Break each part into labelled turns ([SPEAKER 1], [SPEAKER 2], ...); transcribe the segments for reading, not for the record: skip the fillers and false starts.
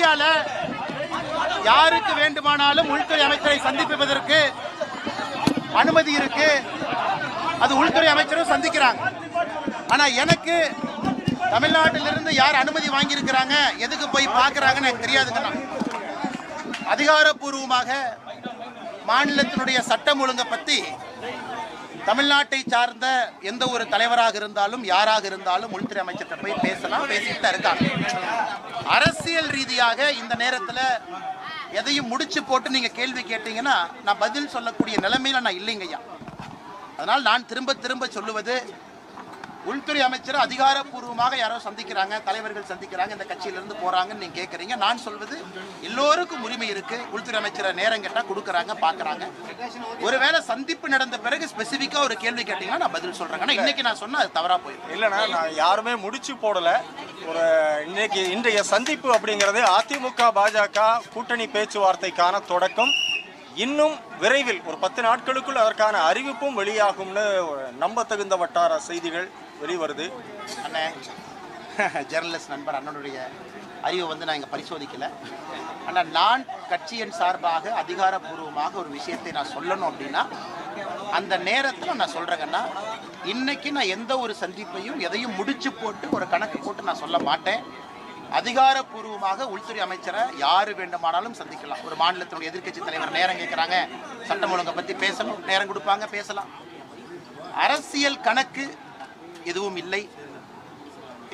[SPEAKER 1] இந்தியால யாருக்கு வேண்டுமானாலும் உள்துறை அமைச்சரை சந்திப்பதற்கு அனுமதி இருக்கு. அது உள்துறை அமைச்சரும் சந்திக்கிறாங்க. ஆனா எனக்கு தமிழ்நாட்டிலிருந்து யார் அனுமதி வாங்கியிருக்கிறாங்க, எதுக்கு போய் பார்க்கறாங்கன்னு எனக்கு தெரியாதுங்கண்ணா. அதிகாரப்பூர்வமாக மாநிலத்தினுடைய சட்டம் ஒழுங்கை பற்றி தமிழ்நாட்டை சார்ந்த எந்த ஒரு தலைவராக இருந்தாலும் யாராக இருந்தாலும் உள்துறை அமைச்சர்கிட்ட போய் பேசலாம், பேசிட்டு தான் இருக்காங்க. அரசியல் ரீதியாக இந்த நேரத்தில் எதையும் முடிச்சு போட்டு நீங்கள் கேள்வி கேட்டீங்கன்னா நான் பதில் சொல்லக்கூடிய நிலைமையில் நான் இல்லைங்கய்யா. அதனால் நான் திரும்ப திரும்ப சொல்லுவது, உள்துறை அமைச்சர் அதிகாரப்பூர்வமாக யாரோ சந்திக்கிறாங்க, தலைவர்கள் சந்திக்கிறாங்க, இந்த கட்சியிலிருந்து போறாங்கன்னு நீங்க கேட்குறீங்க. நான் சொல்வது எல்லோருக்கும் உரிமை இருக்கு. உள்துறை அமைச்சரை நேரம் கேட்டா கொடுக்குறாங்க, பார்க்குறாங்க. ஒருவேளை சந்திப்பு நடந்த பிறகு ஸ்பெசிஃபிக்காக ஒரு கேள்வி கேட்டீங்கன்னா நான் பதில் சொல்றேன். ஆனால் இன்னைக்கு நான் சொன்னா அது தவறா போயிடும்.
[SPEAKER 2] இல்லைன்னா நான் யாருமே முடிச்சு போடல. ஒரு இன்றைய சந்திப்பு அப்படிங்கிறது அதிமுக பாஜக கூட்டணி பேச்சுவார்த்தைக்கான தொடக்கம். இன்னும் விரைவில் ஒரு 10 நாட்களுக்குள் அதற்கான அறிவிப்பும் வெளியாகும்னு நம்ப தகுந்த வட்டார செய்திகள் வெளிவருது.
[SPEAKER 1] அண்ணன் ஜெர்னலிஸ்ட் நண்பர் அண்ணனுடைய அறிவை நான் இங்கே பரிசோதிக்கலை. ஆனால் நான் கட்சியின் சார்பாக அதிகாரப்பூர்வமாக ஒரு விஷயத்தை நான் சொல்லணும் அப்படின்னா அந்த நேரத்தில் நான் சொல்கிறேங்கன்னா, இன்னைக்கு நான் எந்த ஒரு சந்திப்பையும் எதையும் முடிச்சு போட்டு ஒரு கணக்கு போட்டு நான் சொல்ல மாட்டேன். அதிகாரப்பூர்வமாக உள்துறை அமைச்சரை யாரு வேண்டுமானாலும் சந்திக்கலாம். ஒரு மாநிலத்தினுடைய எதிர்க்கட்சி தலைவர் நேரம் கேட்குறாங்க, சட்டம் ஒழுங்கை பற்றி பேசணும், நேரம் கொடுப்பாங்க, பேசலாம். அரசியல் கணக்கு எதுவும் இல்லை.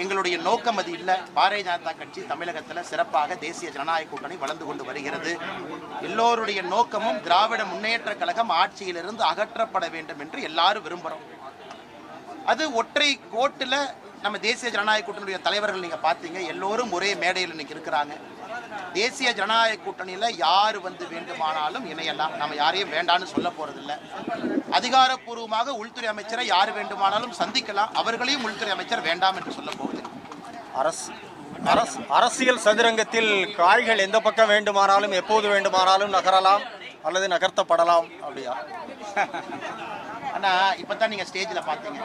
[SPEAKER 1] எங்களுடைய நோக்கம் அது இல்லை. பாரதிய ஜனதா கட்சி தமிழகத்தில் சிறப்பாக தேசிய ஜனநாயக கூட்டணி வளர்ந்து கொண்டு வருகிறது. எல்லோருடைய நோக்கமும் திராவிட முன்னேற்ற கழகம் ஆட்சியிலிருந்து அகற்றப்பட வேண்டும் என்று எல்லாரும் விரும்புகிறோம். அது ஒற்றை கோட்டில் நம்ம தேசிய ஜனநாயக கூட்டணியுடைய தலைவர்கள் நீங்கள் பார்த்தீங்க, எல்லோரும் ஒரே மேடையில் இன்னைக்கு இருக்கிறாங்க. தேசிய ஜனநாயக கூட்டணியில் யார் வேண்டுமானாலும் இணையலாம். நம்ம யாரையும் வேண்டான்னு சொல்ல போறதில்லை. அதிகாரப்பூர்வமாக உள்துறை அமைச்சரை யார் வேண்டுமானாலும் சந்திக்கலாம். அவர்களையும் உள்துறை அமைச்சர் வேண்டாம் என்று சொல்ல போவது.
[SPEAKER 2] அரசியல் சதுரங்கத்தில் காய்கள் எந்த பக்கம் வேண்டுமானாலும் எப்போது வேண்டுமானாலும் நகரலாம் அல்லது நகர்த்தப்படலாம் அப்படியா?
[SPEAKER 1] ஆனால் இப்போ தான் நீங்கள் ஸ்டேஜில் பார்த்தீங்க,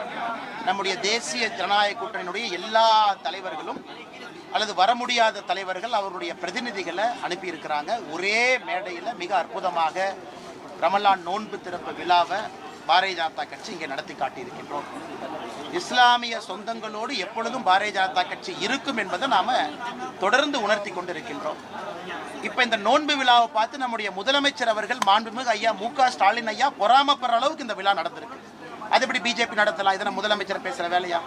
[SPEAKER 1] நம்முடைய தேசிய ஜனநாயக கூட்டணியினுடைய எல்லா தலைவர்களும் அல்லது வர முடியாத தலைவர்கள் அவருடைய பிரதிநிதிகளை அனுப்பியிருக்கிறாங்க. ஒரே மேடையில் மிக அற்புதமாக ரமலான் நோன்பு திறப்பு விழாவை பாரதிய ஜனதா கட்சி இங்கே நடத்தி காட்டியிருக்கின்றோம். இஸ்லாமிய சொந்தங்களோடு எப்பொழுதும் பாரதிய ஜனதா கட்சி இருக்கும் என்பதை நாம் தொடர்ந்து உணர்த்தி கொண்டிருக்கின்றோம். இப்போ இந்த நோன்பு விழாவை பார்த்து நம்முடைய முதலமைச்சர் அவர்கள் மாண்புமிகு ஐயா மு.க. ஸ்டாலின் ஐயா பொறாமப்படுற அளவுக்கு இந்த விழா நடந்திருக்கு. அது எப்படி பிஜேபி நடத்தலாம்? இதனை முதலமைச்சர் பேசுகிற வேலையா?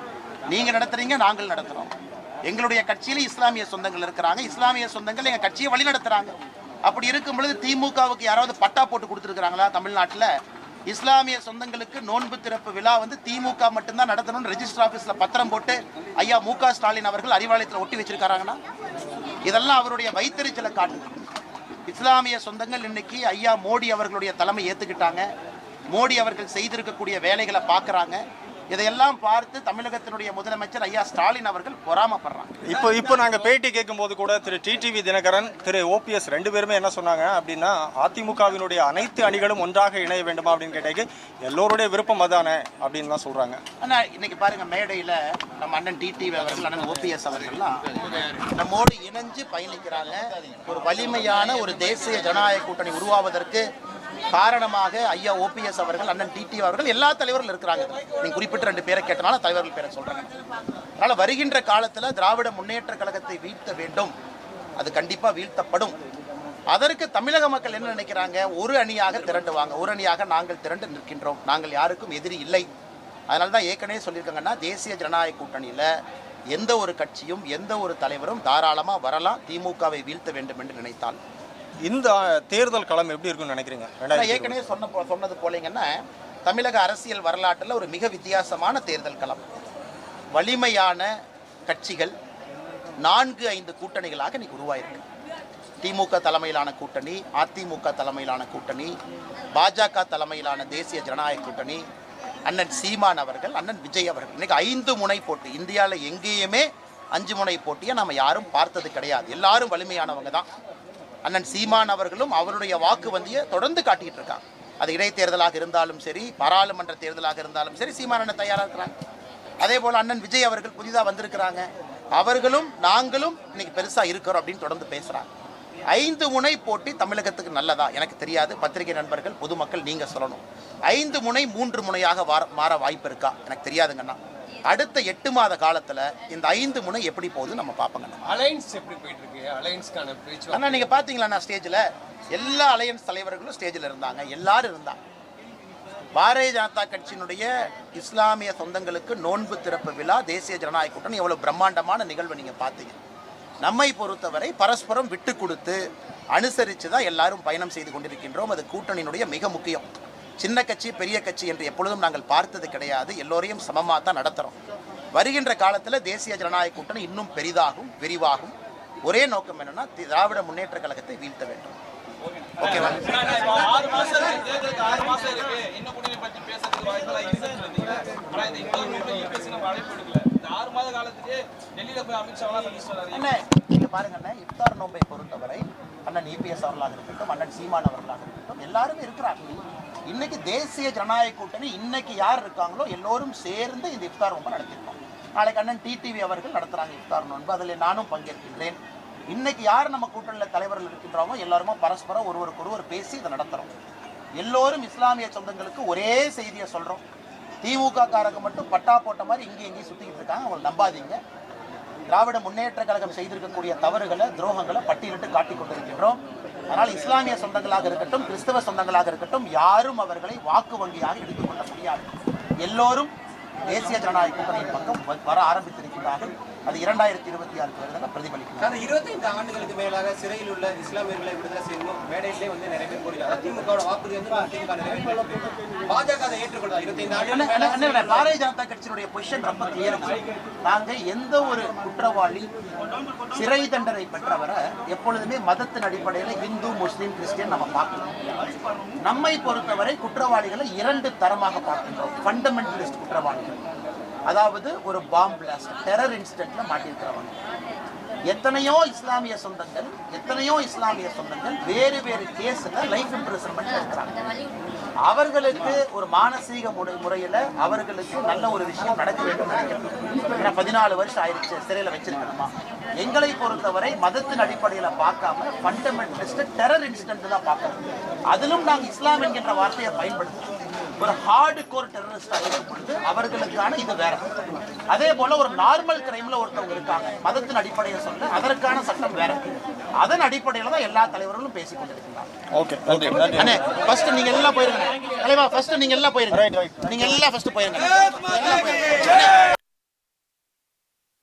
[SPEAKER 1] நீங்கள் நடத்துறீங்க, நாங்கள் நடத்துகிறோம். எங்களுடைய கட்சியில் இஸ்லாமிய சொந்தங்கள் இருக்கிறாங்க. இஸ்லாமிய சொந்தங்கள் எங்கள் கட்சியை வழி நடத்துகிறாங்க. அப்படி இருக்கும் பொழுது திமுகவுக்கு யாராவது பட்டா போட்டு கொடுத்துருக்குறாங்களா? தமிழ்நாட்டில் இஸ்லாமிய சொந்தங்களுக்கு நோன்பு திறப்பு விழா திமுக மட்டும்தான் நடத்தணும்னு ரெஜிஸ்டர் ஆஃபீஸில் பத்திரம் போட்டு ஐயா மு.க. ஸ்டாலின் அவர்கள் அறிவாலயத்தில் ஒட்டி வச்சிருக்காங்கன்னா இதெல்லாம் அவருடைய வைத்தறிச்சலை காட்டுது. இஸ்லாமிய சொந்தங்கள் இன்னைக்கு ஐயா மோடி அவர்களுடைய தலைமை ஏற்றுக்கிட்டாங்க. மோடி அவர்கள் செய்திருக்கக்கூடிய வேலைகளை பார்க்குறாங்க. இதையெல்லாம் பார்த்து தமிழகத்தினுடைய முதலமைச்சர் ஐயா ஸ்டாலின் அவர்கள் பொறாமப்படுறாங்க.
[SPEAKER 2] இப்போ நாங்கள் பேட்டி கேட்கும்போது கூட திரு டிடிவி தினகரன், திரு ஓபிஎஸ் 2 பேருமே என்ன சொன்னாங்க அப்படின்னா, அதிமுகவினுடைய அனைத்து அணிகளும் ஒன்றாக இணைய வேண்டுமா அப்படின்னு கேட்டேக்கு எல்லோருடைய விருப்பம் அதானே அப்படின்னு தான் சொல்கிறாங்க.
[SPEAKER 1] ஆனால் இன்னைக்கு பாருங்கள், மேடையில் நம்ம அண்ணன் டிடிவி அவர்கள், அண்ணன் ஓபிஎஸ் அவர்கள்லாம் நம்மோடு இணைஞ்சு பயணிக்கிறாங்க. ஒரு வலிமையான ஒரு தேசிய ஜனநாயக கூட்டணி உருவாவதற்கு காரணமாக ஐயா ஓபிஎஸ் அவர்கள், அண்ணன் டிடி அவர்கள், எல்லா தலைவர்கள் இருக்கிறாங்க. நீங்க குறிப்பிட்ட 2 பேரை கேட்டனால தலைவர்கள் பேரை சொல்றாங்க. அதனால வருகின்ற காலத்துல திராவிட முன்னேற்ற கழகத்தை வீழ்த்த வேண்டும். அது கண்டிப்பா வீழ்த்தப்படும். அதற்கு தமிழக மக்கள் என்ன நினைக்கிறாங்க? ஒரு அணியாக திரண்டுவாங்க. ஒரு அணியாக நாங்கள் திரண்டு நிற்கின்றோம். நாங்கள் யாருக்கும் எதிரி இல்லை. அதனால தான் ஏற்கனவே சொல்லியிருக்காங்கன்னா, தேசிய ஜனநாயக கூட்டணியில எந்த ஒரு கட்சியும் எந்த ஒரு தலைவரும் தாராளமா வரலாம், திமுகவை வீழ்த்த வேண்டும் என்று நினைத்தால்.
[SPEAKER 2] இந்த தேர்தல் களம் எப்படி இருக்குன்னு நினைக்கிறீங்க?
[SPEAKER 1] ஏற்கனவே சொன்னது போலீங்கன்னா, தமிழக அரசியல் வரலாற்றில் ஒரு மிக வித்தியாசமான தேர்தல் களம். வலிமையான கட்சிகள் 4-5 கூட்டணிகளாக இன்னைக்கு உருவாயிருக்கு. திமுக தலைமையிலான கூட்டணி, அதிமுக தலைமையிலான கூட்டணி, பாஜக தலைமையிலான தேசிய ஜனநாயக கூட்டணி, அண்ணன் சீமான் அவர்கள், அண்ணன் விஜய் அவர்கள். இன்னைக்கு 5 முனை போட்டி. இந்தியாவில் எங்கேயுமே 5 முனை போட்டியை நம்ம யாரும் பார்த்தது கிடையாது. எல்லாரும் வலிமையானவங்க தான். அண்ணன் சீமான் அவர்களும் அவருடைய வாக்கு வந்தியை தொடர்ந்து காட்டிக்கிட்டு இருக்காங்க. அது இடைத்தேர்தலாக இருந்தாலும் சரி, பாராளுமன்ற தேர்தலாக இருந்தாலும் சரி, சீமான் அண்ணன் தயாராக இருக்கிறாங்க. அதே போல் அண்ணன் விஜய் அவர்கள் புதிதாக வந்திருக்கிறாங்க. அவர்களும் நாங்களும் இன்னைக்கு பெருசா இருக்கிறோம் அப்படின்னு தொடர்ந்து பேசுறாங்க. 5 முனை போட்டி தமிழகத்துக்கு நல்லதா எனக்கு தெரியாது. பத்திரிகை நண்பர்கள், பொதுமக்கள் நீங்க சொல்லணும். 5 முனை 3 முனையாக மாற வாய்ப்பு இருக்கா எனக்கு தெரியாதுங்கண்ணா. அடுத்த 8 மாத காலத்துல இந்த 5 முனை எப்படி போகுது நம்ம பார்ப்போங்கண்ணா.
[SPEAKER 3] அலையன்ஸ் எப்படி போயிட்டு இருக்கு? அலையன்ஸ்க்கான பேச்சு
[SPEAKER 1] அண்ணா நீங்க பாத்தீங்களா ஸ்டேஜ்ல எல்லா அலையன்ஸ் தலைவர்களும் ஸ்டேஜில் இருந்தாங்க, எல்லாரும் இருந்தாங்க. பாரதிய ஜனதா கட்சியினுடைய இஸ்லாமிய சொந்தங்களுக்கு நோன்பு திறப்பு விழா தேசிய ஜனநாயக கூட்டணி எவ்வளவு பிரம்மாண்டமான நிகழ்வு நீங்க பார்த்தீங்க. நம்மை பொறுத்தவரை பரஸ்பரம் விட்டு கொடுத்து அனுசரித்து தான் எல்லாரும் பயணம் செய்து கொண்டிருக்கின்றோம். அது கூட்டணியினுடைய மிக முக்கியம். சின்ன கட்சி பெரிய கட்சி என்று எப்பொழுதும் நாங்கள் பார்த்தது கிடையாது. எல்லோரையும் சமமாக தான் நடத்துகிறோம். வருகின்ற காலத்தில் தேசிய ஜனநாயக கூட்டணி இன்னும் பெரிதாகும், விரிவாகும். ஒரே நோக்கம் என்னன்னா திராவிட முன்னேற்ற கழகத்தை வீழ்த்த வேண்டும். ஓகேவா? நீங்க பாருங்க அண்ணா, இஃப்தார் நோன்பை பொறுத்தவரை அண்ணன் இபிஎஸ் அவர்களாக இருக்கட்டும், அண்ணன் சீமான் அவர்களாக இருக்கட்டும், எல்லாருமே இருக்கிறாங்க. இன்னைக்கு தேசிய ஜனநாயக கூட்டணி இன்னைக்கு யார் இருக்காங்களோ எல்லோரும் சேர்ந்து இந்த இஃப்தார் நோன்பை நடத்திருக்கோம். நாளைக்கு அண்ணன் டிடிவி அவர்கள் நடத்துறாங்க இஃப்தார் நோன்பு, அதில் நானும் பங்கேற்கின்றேன். இன்னைக்கு யார் நம்ம கூட்டணியில் தலைவர்கள் இருக்கின்றோமோ எல்லாருமே பரஸ்பரம் ஒருவருக்கொருவர் பேசி இதை நடத்துகிறோம். எல்லோரும் இஸ்லாமிய சொந்தங்களுக்கு ஒரே செய்தியை சொல்கிறோம். திமுக காரங்க மட்டும் பட்டா போட்ட மாதிரி இங்கேயும் சுற்றிக்கிட்டு இருக்காங்க, அவங்களை நம்பாதீங்க. திராவிட முன்னேற்ற கழகம் செய்திருக்கக்கூடிய தவறுகளை, துரோகங்களை பட்டியலிட்டு காட்டிக் கொண்டிருக்கின்றோம். அதனால் இஸ்லாமிய சொந்தங்களாக இருக்கட்டும், கிறிஸ்தவ சொந்தங்களாக இருக்கட்டும், யாரும் அவர்களை வாக்கு வங்கியாக எடுத்துக்கொள்ள முடியாது. எல்லோரும் தேசிய ஜனநாயக கூட்டணியின் பக்கம் வர ஆரம்பித்திருக்கிறார்கள். அது 2026 தேர்தலில் பிரதிபலிக்கும்.
[SPEAKER 4] 25 ஆண்டுகளுக்கு மேலாக சிறையில் உள்ள இஸ்லாமியர்களை விடுதலை செய்யணும் மேடையிலே நிறைய பேர் கூறுகிறார். திமுக வாக்குறுதி பாஜக அதை ஏற்றுக்கொள்ளார். 25 ஆண்டு
[SPEAKER 1] பாரதிய ஜனதா கட்சியினுடைய பொசிஷன் ரொம்ப கிளியர். நாங்க எந்த ஒரு குற்றவாளி சிறை தண்டனை பெற்றவரை எப்பொழுதுமே மதத்தின் அடிப்படையில் இந்து, முஸ்லீம், கிறிஸ்டியன் நம்ம பார்க்கணும். நம்மை பொறுத்தவரை குற்றவாளிகளை 2 தரமாக பார்க்கின்றோம். ஃபண்டமெண்டலிஸ்ட் குற்றவாளிகள், அதாவது ஒரு பாம்பு பிளாஸ்ட், டெரர் இன்சிடென்ட்ல மாட்டியிருக்கிறவங்க. எத்தனையோ இஸ்லாமிய சொந்தங்கள் வேறு வேறு கேஸ்ல லைஃப் இம்ப்ரிசன்மெண்ட் இருக்கிறாங்க. அவர்களுக்கு ஒரு மானசீக முறையில் அவர்களுக்கு நல்ல ஒரு விஷயம் நடக்க வேண்டும் நினைக்கிறேன். ஏன்னா 14 வருஷம் ஆயிடுச்சு சிறையில் வச்சிருக்கணுமா? எங்களை பொறுத்தவரை மதத்தின் அடிப்படையில் பார்க்காம ஃபண்டமெண்டலிஸ்ட் டெரர் இன்சிடென்ட் தான் பார்க்கணும். அதிலும் நாங்கள் இஸ்லாம் என்கின்ற வார்த்தையை பயன்படுத்துவோம். ஒரு ஹார்டு கோர் டெரரிஸ்ட் இருக்கும் பொழுது அவர்களுக்கான இது வேற. அதே போல ஒரு நார்மல் கிரைம்ல ஒருத்தவங்க இருக்காங்க, மதத்தின் அடிப்படையில் சொல்ல அதற்கான சட்டம் வேற. அதன் அடிப்படையில் தான் எல்லா தலைவர்களும் பேசிக் கொண்டிருக்கிறாங்க.
[SPEAKER 2] ஓகே,
[SPEAKER 1] அண்ணே ஃபர்ஸ்ட் நீங்க எல்லாம் போயிருங்க. தலைவா ஃபர்ஸ்ட் நீங்க எல்லாம் போயிருங்க. நீங்க எல்லாம் ஃபர்ஸ்ட் போயிருங்க.